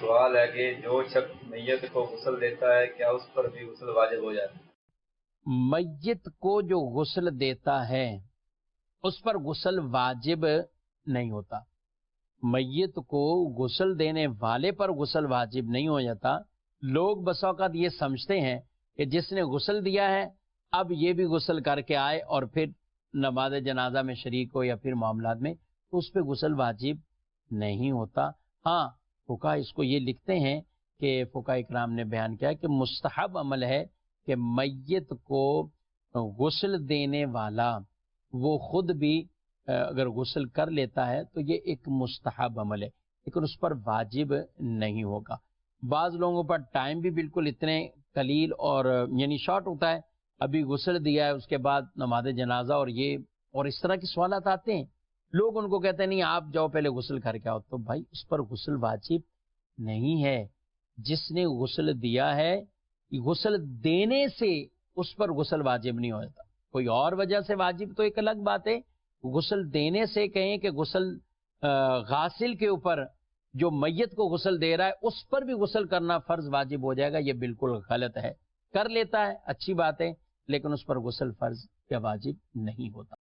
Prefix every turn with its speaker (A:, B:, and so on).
A: سوال ہے کہ جو شخص میت کو غسل دیتا ہے کیا اس پر بھی غسل واجب ہو جاتا ہے؟
B: میت کو جو غسل دیتا ہے اس پر غسل واجب نہیں ہوتا. میت کو غسل دینے والے پر غسل واجب نہیں ہو جاتا. لوگ بس اوقات یہ سمجھتے ہیں کہ جس نے غسل دیا ہے اب یہ بھی غسل کر کے آئے اور پھر نماز جنازہ میں شریک ہو یا پھر معاملات میں، تو اس پہ غسل واجب نہیں ہوتا. ہاں، فقہا اس کو یہ لکھتے ہیں کہ فقہا اکرام نے بیان کیا کہ مستحب عمل ہے کہ میت کو غسل دینے والا وہ خود بھی اگر غسل کر لیتا ہے تو یہ ایک مستحب عمل ہے، لیکن اس پر واجب نہیں ہوگا. بعض لوگوں پر ٹائم بھی بالکل اتنے قلیل اور یعنی شارٹ ہوتا ہے، ابھی غسل دیا ہے اس کے بعد نماز جنازہ اور اس طرح کے سوالات آتے ہیں. لوگ ان کو کہتے ہیں نہیں آپ جاؤ پہلے غسل کر کے آؤ، تو بھائی اس پر غسل واجب نہیں ہے. جس نے غسل دیا ہے غسل دینے سے اس پر غسل واجب نہیں ہوتا. کوئی اور وجہ سے واجب تو ایک الگ بات ہے، غسل دینے سے کہیں کہ غسل غاسل کے اوپر جو میت کو غسل دے رہا ہے اس پر بھی غسل کرنا فرض واجب ہو جائے گا، یہ بالکل غلط ہے. کر لیتا ہے اچھی بات ہے لیکن اس پر غسل فرض یا واجب نہیں ہوتا.